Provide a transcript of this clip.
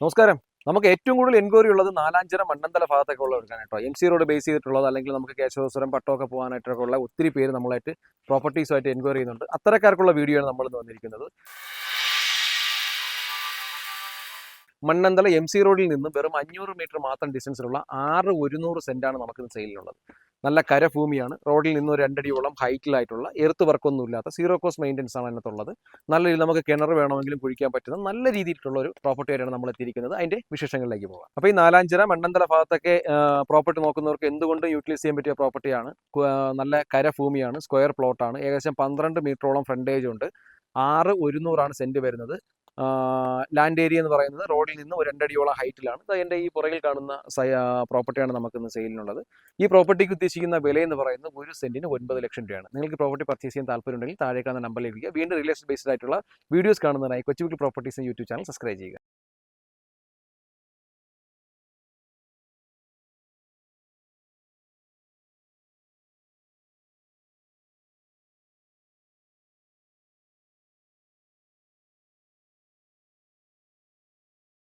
നമസ്കാരം. നമുക്ക് ഏറ്റവും കൂടുതൽ എൻക്വയറി ഉള്ളത് നാലാഞ്ചിറ മണ്ണന്തല ഭാഗത്തൊക്കെ ഉള്ളവർക്കാണ് കേട്ടോ. എം സി റോഡ് ബേസ് ചെയ്തിട്ടുള്ളത്, അല്ലെങ്കിൽ നമുക്ക് കേശവസ്വരം പട്ടമൊക്കെ പോകാനായിട്ടൊക്കെ ഉള്ള ഒത്തിരി പേര് നമ്മളായിട്ട് പ്രോപ്പർട്ടീസുമായിട്ട് എൻക്വയറി ചെയ്യുന്നുണ്ട്. അത്തരക്കാർക്കുള്ള വീഡിയോ ആണ് നമ്മൾ ഇന്ന് വന്നിരിക്കുന്നത്. മണ്ണന്തല എം സി റോഡിൽ നിന്ന് വെറും 500 മീറ്റർ മാത്രം ഡിസ്റ്റൻസിലുള്ള 6,100 സെന്റാണ് നമുക്കിന്ന് സെയിലിനുള്ളത്. നല്ല കരഭൂമിയാണ്. റോഡിൽ നിന്ന് ഒരു 2 അടിയോളം ഹൈറ്റിലായിട്ടുള്ള എർത്ത് വർക്കൊന്നും ഇല്ലാത്ത സീറോ കോസ്റ്റ് മെയിൻ്റെനൻസ് ആണ് അതിനകത്തുള്ളത്. നല്ല രീതിയിൽ നമുക്ക് കിണർ വേണമെങ്കിലും കുഴിക്കാൻ പറ്റുന്ന നല്ല രീതിയിലുള്ള ഒരു പ്രോപ്പർട്ടി ആയിട്ടാണ് നമ്മൾ എത്തിയിരിക്കുന്നത്. അതിൻ്റെ വിശേഷങ്ങളിലേക്ക് പോകാം. അപ്പോൾ ഈ നാലാഞ്ചിറ മണ്ണന്തല ഭാഗത്തൊക്കെ പ്രോപ്പർട്ടി നോക്കുന്നവർക്ക് എന്തുകൊണ്ട് യൂട്ടിലൈസ് ചെയ്യാൻ പറ്റിയ പ്രോപ്പർട്ടിയാണ്. നല്ല കരഭൂമിയാണ്, സ്ക്വയർ പ്ലോട്ടാണ്, ഏകദേശം 12 മീറ്ററോളം ഫ്രണ്ടേജ് ഉണ്ട്. 6,100 സെന്റ് വരുന്നത്. ലാൻഡ് ഏരിയ എന്ന് പറയുന്നത് റോഡിൽ നിന്ന് ഒരു 2 അടിയോളം ഹൈറ്റിലാണ്. എൻ്റെ ഈ പുറകിൽ കാണുന്ന പ്രോപ്പർട്ടിയാണ് നമുക്കിന്ന് സെയിലിനുള്ളത്. ഈ പ്രോപ്പർട്ടിക്ക് ഉദ്ദേശിക്കുന്ന വില എന്ന് പറയുന്നത് 1 സെന്റിന് 9 ലക്ഷം രൂപയാണ്. നിങ്ങൾക്ക് പ്രോപ്പർട്ടി പർച്ചേസ് ചെയ്യാൻ താല്പര്യമുണ്ടെങ്കിൽ താഴെ കാണുന്ന നമ്പറിൽ ലഭിക്കുക. വീണ്ടും റിയൽ എസ്റ്റേറ്റ് ബേസ്ഡ് ആയിട്ടുള്ള വീഡിയോസ് കാണുന്നതിനായി കൊച്ചുകുട്ടി പ്രോപ്പർട്ടീസ് യൂട്യൂബ് ചാനൽ സബ്സ്ക്രൈബ് ചെയ്യുക.